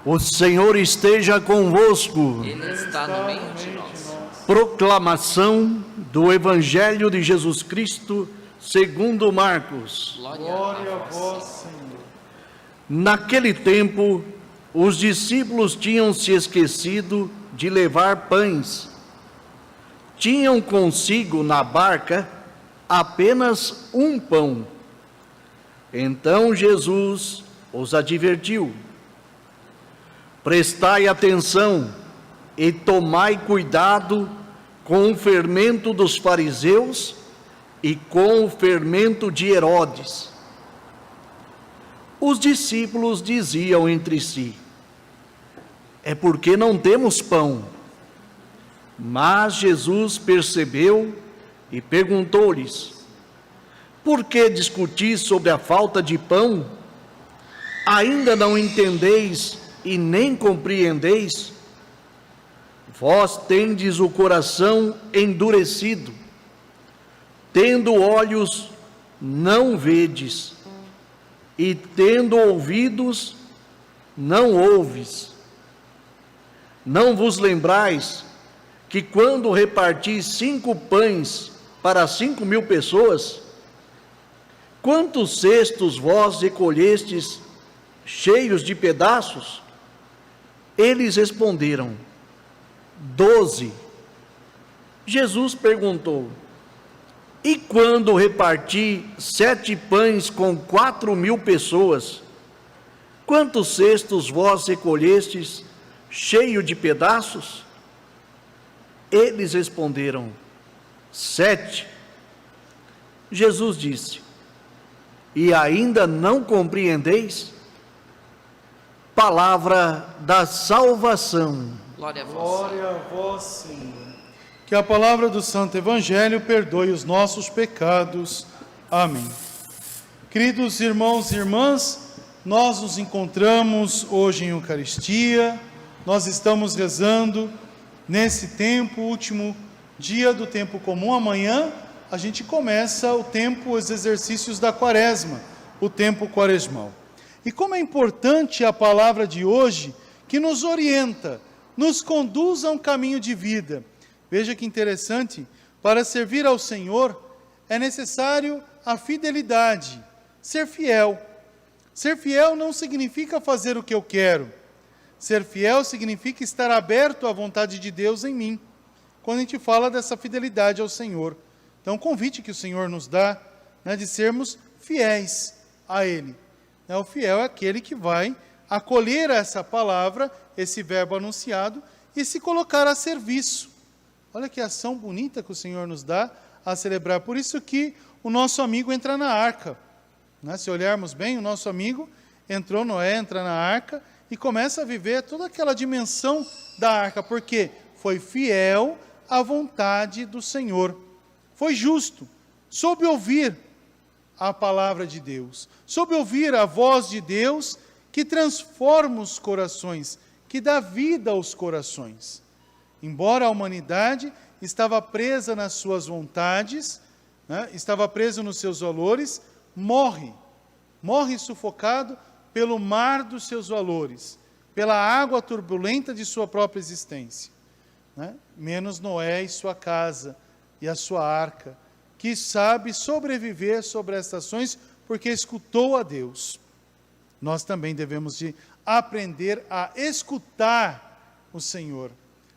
O Senhor esteja convosco. Ele está no meio de nós. Proclamação do Evangelho de Jesus Cristo, segundo Marcos. Glória a vós, Senhor. Naquele tempo, os discípulos tinham se esquecido de levar pães. Tinham consigo na barca apenas um pão. Então Jesus os advertiu: prestai atenção e tomai cuidado com o fermento dos fariseus e com o fermento de Herodes. Os discípulos diziam entre si: é porque não temos pão. Mas Jesus percebeu e perguntou-lhes: por que discutis sobre a falta de pão? Ainda não entendeis e nem compreendeis? Vós tendes o coração endurecido. Tendo olhos, não vedes, e tendo ouvidos, não ouves. Não vos lembrais que quando reparti 5 pães para 5.000 pessoas, quantos cestos vós recolhestes cheios de pedaços? Eles responderam: 12. Jesus perguntou: e quando reparti 7 pães com 4.000 pessoas, quantos cestos vós recolhestes cheio de pedaços? Eles responderam: 7. Jesus disse: e ainda não compreendeis? Palavra da salvação. Glória a vós, Glória a vós, Senhor. Que a palavra do Santo Evangelho perdoe os nossos pecados. Amém. Queridos irmãos e irmãs, nós nos encontramos hoje em Eucaristia, nós estamos rezando nesse tempo, último dia do tempo comum. Amanhã a gente começa o tempo, os exercícios da Quaresma, o tempo quaresmal. E como é importante a palavra de hoje, que nos orienta, nos conduz a um caminho de vida. Veja que interessante, para servir ao Senhor é necessário a fidelidade, ser fiel. Ser fiel não significa fazer o que eu quero. Ser fiel significa estar aberto à vontade de Deus em mim, quando a gente fala dessa fidelidade ao Senhor. Então, o convite que o Senhor nos dá, de sermos fiéis a Ele. O fiel é aquele que vai acolher essa palavra, esse verbo anunciado, e se colocar a serviço. Olha que ação bonita que o Senhor nos dá a celebrar. Por isso que o nosso amigo entra na arca. Se olharmos bem, o nosso amigo entrou, Noé entra na arca e começa a viver toda aquela dimensão da arca, porque foi fiel à vontade do Senhor. Foi justo, soube ouvir a palavra de Deus, soube ouvir a voz de Deus que transforma os corações, que dá vida aos corações. Embora a humanidade estava presa nas suas vontades, estava presa nos seus valores, morre sufocado pelo mar dos seus valores, pela água turbulenta de sua própria existência. Menos Noé e sua casa e a sua arca, que sabe sobreviver sobre estas ações porque escutou a Deus. Nós também devemos de aprender a escutar o Senhor.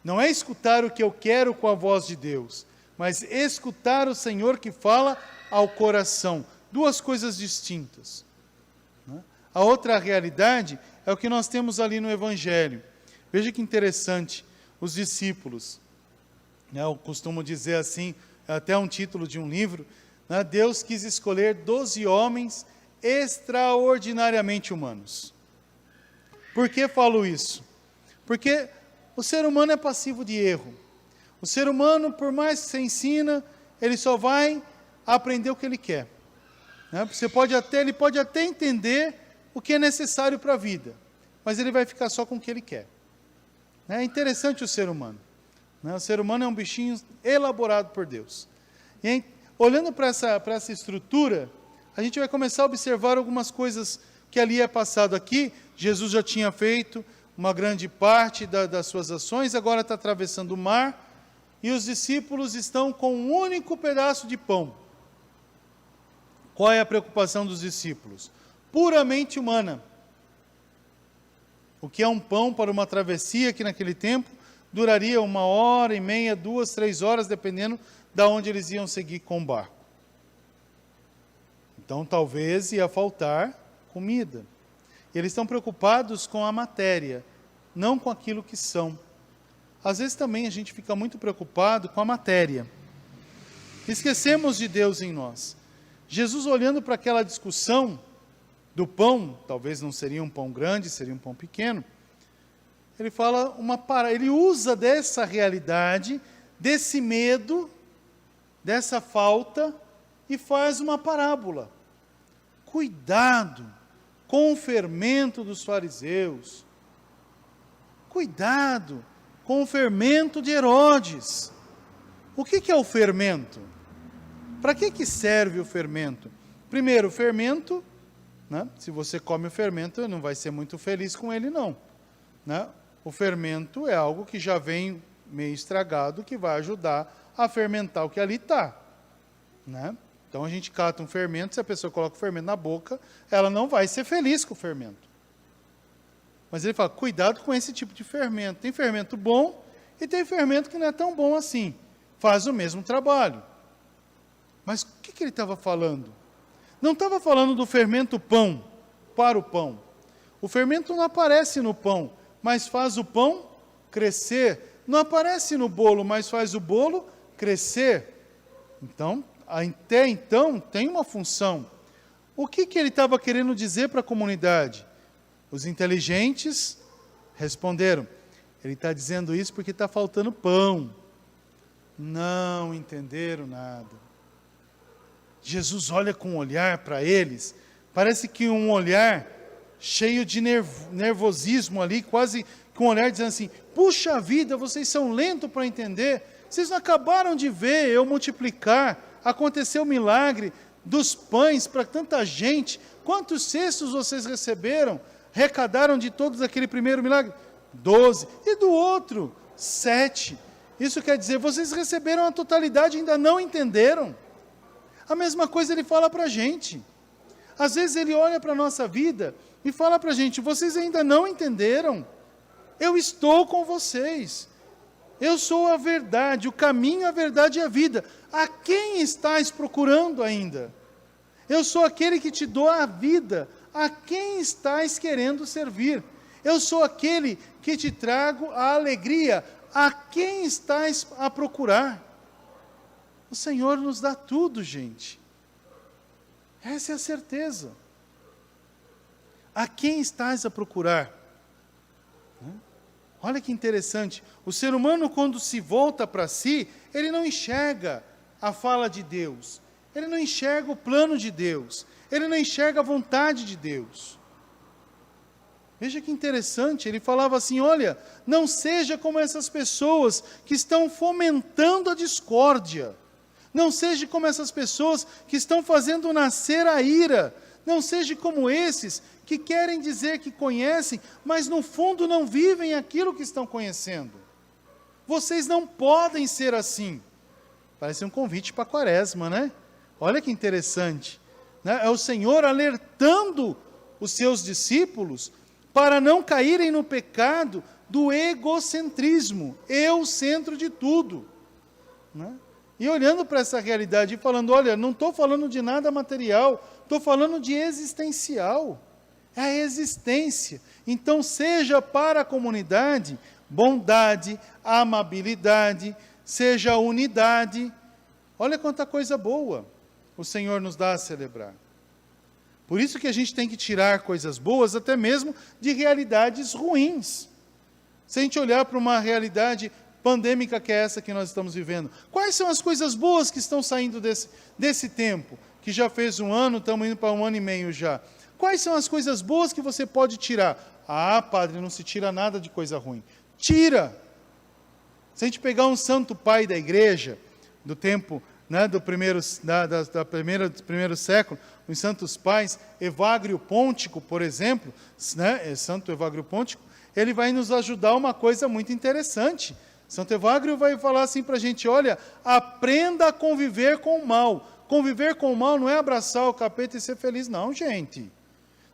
Não é escutar o que eu quero com a voz de Deus, mas escutar o Senhor que fala ao coração. Duas coisas distintas. A outra realidade é o que nós temos ali no Evangelho. Veja que interessante, os discípulos. Eu costumo dizer assim, até um título de um livro, Deus quis escolher 12 homens extraordinariamente humanos. Por que falo isso? Porque o ser humano é passivo de erro. O ser humano, por mais que você ensina, ele só vai aprender o que ele quer. Ele pode até entender o que é necessário para a vida, mas ele vai ficar só com o que ele quer. É interessante o ser humano. O ser humano é um bichinho elaborado por Deus. E olhando para essa estrutura, a gente vai começar a observar algumas coisas que ali é passado aqui. Jesus já tinha feito uma grande parte das suas ações, agora está atravessando o mar, e os discípulos estão com um único pedaço de pão. Qual é a preocupação dos discípulos? Puramente humana. O que é um pão para uma travessia que naquele tempo duraria 1h30, 2, 3 horas, dependendo de onde eles iam seguir com o barco. Então talvez ia faltar comida. Eles estão preocupados com a matéria, não com aquilo que são. Às vezes também a gente fica muito preocupado com a matéria. Esquecemos de Deus em nós. Jesus, olhando para aquela discussão do pão, talvez não seria um pão grande, seria um pão pequeno, ele usa dessa realidade, desse medo, dessa falta, e faz uma parábola. Cuidado com o fermento dos fariseus. Cuidado com o fermento de Herodes. O que é o fermento? Para que serve o fermento? Primeiro, o fermento, né? Se você come o fermento, não vai ser muito feliz com ele, não. Né? O fermento é algo que já vem meio estragado, que vai ajudar a fermentar o que ali está. Né? Então a gente cata um fermento, se a pessoa coloca o fermento na boca, ela não vai ser feliz com o fermento. Mas ele fala, cuidado com esse tipo de fermento. Tem fermento bom e tem fermento que não é tão bom assim. Faz o mesmo trabalho. Mas o que ele estava falando? Não estava falando do fermento pão, para o pão. O fermento não aparece no pão, mas faz o pão crescer. Não aparece no bolo, mas faz o bolo crescer. Então, até então, tem uma função. O que ele estava querendo dizer para a comunidade? Os inteligentes responderam, ele está dizendo isso porque está faltando pão. Não entenderam nada. Jesus olha com um olhar para eles, parece que um olhar cheio de nervosismo ali, quase com um olhar dizendo assim, puxa vida, vocês são lentos para entender, vocês não acabaram de ver eu multiplicar, aconteceu o milagre dos pães para tanta gente, quantos cestos vocês receberam, arrecadaram de todos aquele primeiro milagre? 12, e do outro, 7, isso quer dizer, vocês receberam a totalidade e ainda não entenderam. A mesma coisa ele fala para a gente. Às vezes ele olha para a nossa vida e fala para a gente, vocês ainda não entenderam? Eu estou com vocês. Eu sou a verdade, o caminho, a verdade e a vida. A quem estás procurando ainda? Eu sou aquele que te dou a vida. A quem estás querendo servir? Eu sou aquele que te trago a alegria. A quem estás a procurar? O Senhor nos dá tudo, gente. Essa é a certeza. A quem estás a procurar? Olha que interessante. O ser humano, quando se volta para si, ele não enxerga a fala de Deus. Ele não enxerga o plano de Deus. Ele não enxerga a vontade de Deus. Veja que interessante. Ele falava assim, olha, não seja como essas pessoas que estão fomentando a discórdia. Não seja como essas pessoas que estão fazendo nascer a ira. Não seja como esses que querem dizer que conhecem, mas no fundo não vivem aquilo que estão conhecendo. Vocês não podem ser assim. Parece um convite para a quaresma, né? Olha que interessante. Né? É o Senhor alertando os seus discípulos para não caírem no pecado do egocentrismo. Eu, centro de tudo. Né? E olhando para essa realidade e falando, olha, não estou falando de nada material, estou falando de existencial. É a existência. Então, seja para a comunidade bondade, amabilidade, seja unidade. Olha quanta coisa boa o Senhor nos dá a celebrar. Por isso que a gente tem que tirar coisas boas, até mesmo de realidades ruins. Se a gente olhar para uma realidade pandêmica que é essa que nós estamos vivendo, quais são as coisas boas que estão saindo desse tempo, que já fez 1 ano, estamos indo para 1 ano e meio já. Quais são as coisas boas que você pode tirar? Ah, padre, não se tira nada de coisa ruim. Tira! Se a gente pegar um santo pai da igreja, do tempo né, do primeiro século, os santos pais, Evagrio Pontico, por exemplo, né, Santo Evagrio Pontico, ele vai nos ajudar uma coisa muito interessante. Santo Evagrio vai falar assim para a gente, olha, aprenda a conviver com o mal. Conviver com o mal não é abraçar o capeta e ser feliz, não, gente.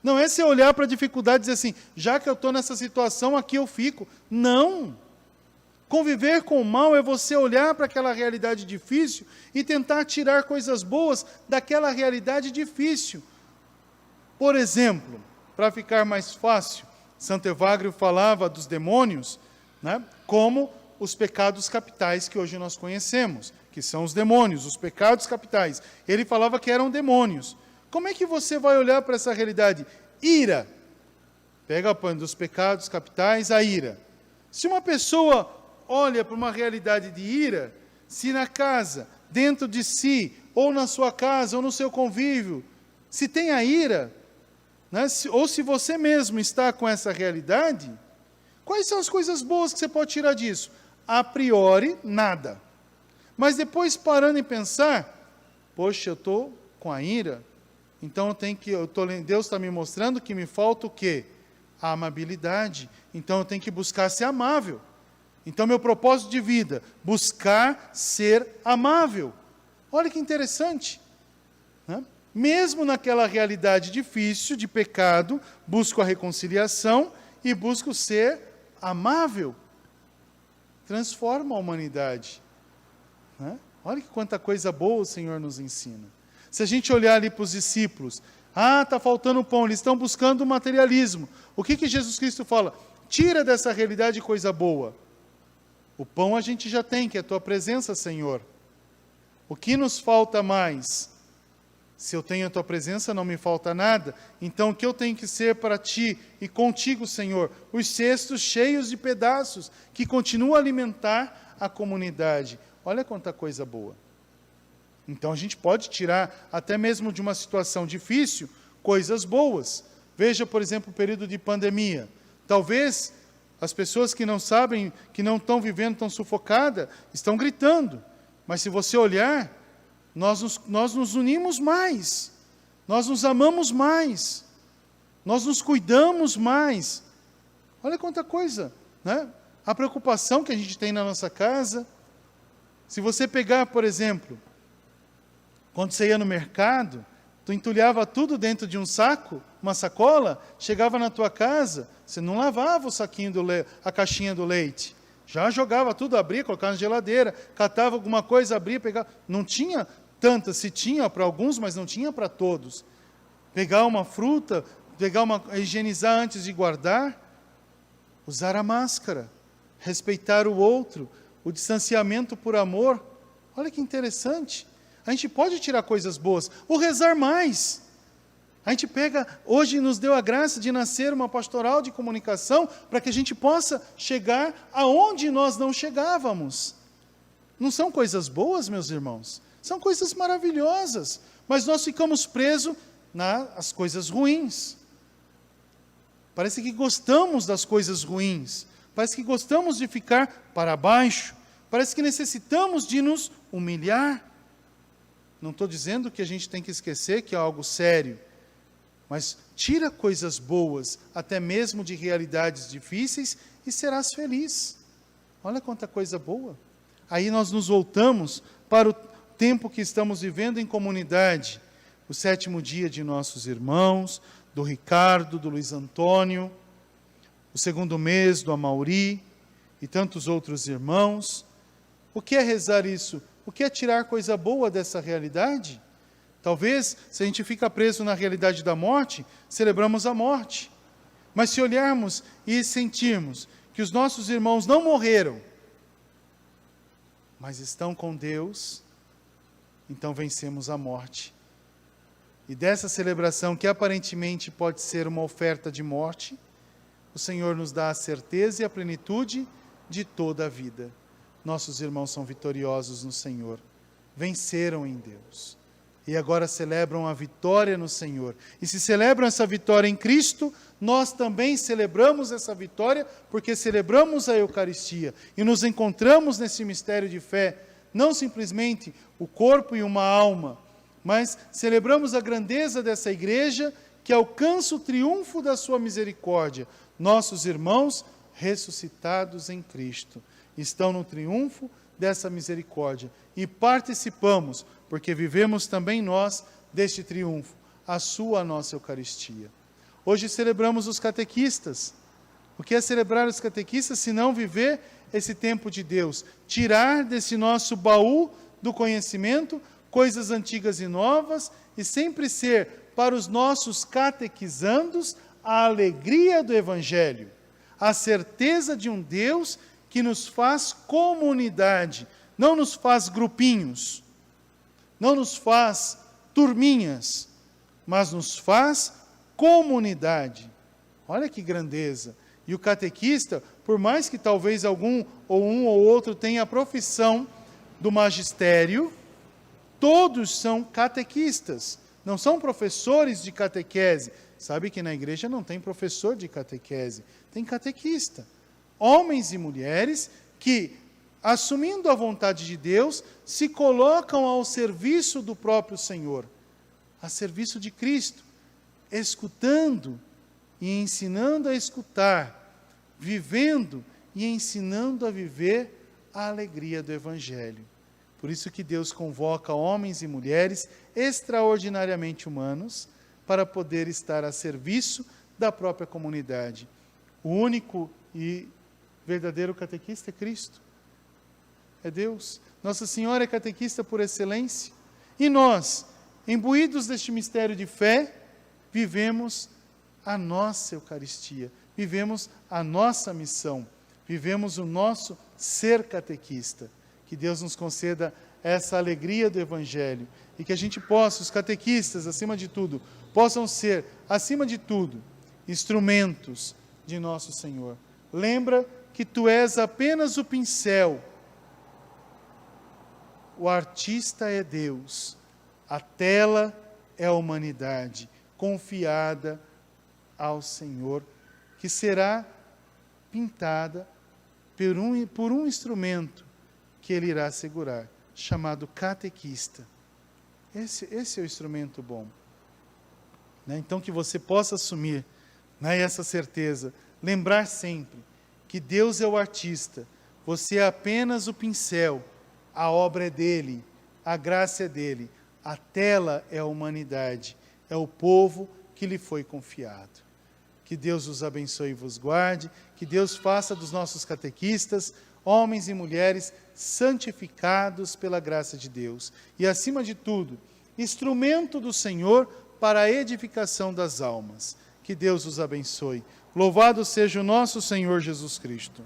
Não é você olhar para a dificuldade e dizer assim, já que eu estou nessa situação, aqui eu fico. Não. Conviver com o mal é você olhar para aquela realidade difícil e tentar tirar coisas boas daquela realidade difícil. Por exemplo, para ficar mais fácil, Santo Evagrio falava dos demônios, né, como os pecados capitais que hoje nós conhecemos, que são os demônios, os pecados capitais. Ele falava que eram demônios. Como é que você vai olhar para essa realidade? Ira. Pega dos pecados capitais a ira. Se uma pessoa olha para uma realidade de ira, se na casa, dentro de si, ou na sua casa, ou no seu convívio, se tem a ira, né, ou se você mesmo está com essa realidade, quais são as coisas boas que você pode tirar disso? A priori, nada. Mas depois, parando e pensar, poxa, eu estou com a ira, então Deus está me mostrando que me falta o quê? A amabilidade. Então eu tenho que buscar ser amável. Então, meu propósito de vida, buscar ser amável. Olha que interessante. Né? Mesmo naquela realidade difícil de pecado, busco a reconciliação e busco ser amável. Transforma a humanidade. Né? Olha que quanta coisa boa o Senhor nos ensina. Se a gente olhar ali para os discípulos, está faltando pão, eles estão buscando o materialismo. O que Jesus Cristo fala? Tira dessa realidade coisa boa. O pão a gente já tem, que é a tua presença, Senhor. O que nos falta mais? Se eu tenho a tua presença, não me falta nada. Então, o que eu tenho que ser para ti e contigo, Senhor? Os cestos cheios de pedaços, que continuam a alimentar a comunidade. Olha quanta coisa boa. Então, a gente pode tirar, até mesmo de uma situação difícil, coisas boas. Veja, por exemplo, o período de pandemia. Talvez as pessoas que não sabem, que não estão vivendo tão sufocadas, estão gritando. Mas se você olhar, nós nos unimos mais, nós nos amamos mais, nós nos cuidamos mais. Olha quanta coisa, né? A preocupação que a gente tem na nossa casa. Se você pegar, por exemplo, quando você ia no mercado, tu entulhava tudo dentro de um saco, uma sacola, chegava na tua casa, você não lavava o saquinho a caixinha do leite. Já jogava tudo, abria, colocava na geladeira, catava alguma coisa, abria, pegava. Não tinha tantas, se tinha para alguns, mas não tinha para todos. Pegar uma fruta, higienizar antes de guardar, usar a máscara, respeitar o outro, o distanciamento por amor. Olha que interessante. A gente pode tirar coisas boas, ou rezar mais. A gente hoje nos deu a graça de nascer uma pastoral de comunicação para que a gente possa chegar aonde nós não chegávamos. Não são coisas boas, meus irmãos? São coisas maravilhosas, mas nós ficamos presos nas coisas ruins. Parece que gostamos das coisas ruins, parece que gostamos de ficar para baixo, parece que necessitamos de nos humilhar. Não estou dizendo que a gente tem que esquecer que é algo sério, mas tira coisas boas, até mesmo de realidades difíceis, e serás feliz. Olha quanta coisa boa. Aí nós nos voltamos para o tempo que estamos vivendo em comunidade, o 7º dia de nossos irmãos, do Ricardo, do Luiz Antônio, o 2º mês do Amauri e tantos outros irmãos. O que é rezar isso? O que é tirar coisa boa dessa realidade? Talvez, se a gente fica preso na realidade da morte, celebramos a morte. Mas se olharmos e sentirmos que os nossos irmãos não morreram, mas estão com Deus, então vencemos a morte. E dessa celebração, que aparentemente pode ser uma oferta de morte, o Senhor nos dá a certeza e a plenitude de toda a vida. Nossos irmãos são vitoriosos no Senhor, venceram em Deus. E agora celebram a vitória no Senhor. E se celebram essa vitória em Cristo, nós também celebramos essa vitória, porque celebramos a Eucaristia. E nos encontramos nesse mistério de fé, não simplesmente o corpo e uma alma, mas celebramos a grandeza dessa igreja que alcança o triunfo da sua misericórdia. Nossos irmãos ressuscitados em Cristo estão no triunfo dessa misericórdia e participamos, porque vivemos também nós deste triunfo, a nossa Eucaristia. Hoje celebramos os catequistas. O que é celebrar os catequistas se não viver esse tempo de Deus? Tirar desse nosso baú do conhecimento coisas antigas e novas e sempre ser, para os nossos catequizandos, a alegria do Evangelho, a certeza de um Deus que nos faz comunidade, não nos faz grupinhos, não nos faz turminhas, mas nos faz comunidade. Olha que grandeza! E o catequista, por mais que talvez um ou outro tenha a profissão do magistério, todos são catequistas, não são professores de catequese. Sabe que na igreja não tem professor de catequese, tem catequista. Homens e mulheres que, assumindo a vontade de Deus, se colocam ao serviço do próprio Senhor, a serviço de Cristo, escutando e ensinando a escutar, vivendo e ensinando a viver a alegria do Evangelho. Por isso que Deus convoca homens e mulheres extraordinariamente humanos para poder estar a serviço da própria comunidade. O único e verdadeiro catequista é Cristo. É Deus. Nossa Senhora é catequista por excelência. E nós, imbuídos deste mistério de fé, vivemos a nossa Eucaristia, vivemos a nossa missão, vivemos o nosso ser catequista. Que Deus nos conceda essa alegria do Evangelho e que a gente possa, os catequistas, acima de tudo, possam ser, acima de tudo, instrumentos de nosso Senhor. Lembra que tu és apenas o pincel, o artista é Deus, a tela é a humanidade, confiada ao Senhor, que será pintada por um instrumento que Ele irá segurar, chamado catequista. Esse é o instrumento bom. Então, que você possa assumir essa certeza, lembrar sempre que Deus é o artista, você é apenas o pincel, a obra é dEle, a graça é dEle, a tela é a humanidade, é o povo que lhe foi confiado. Que Deus os abençoe e vos guarde, que Deus faça dos nossos catequistas homens e mulheres santificados pela graça de Deus. E, acima de tudo, instrumento do Senhor para a edificação das almas. Que Deus os abençoe. Louvado seja o nosso Senhor Jesus Cristo.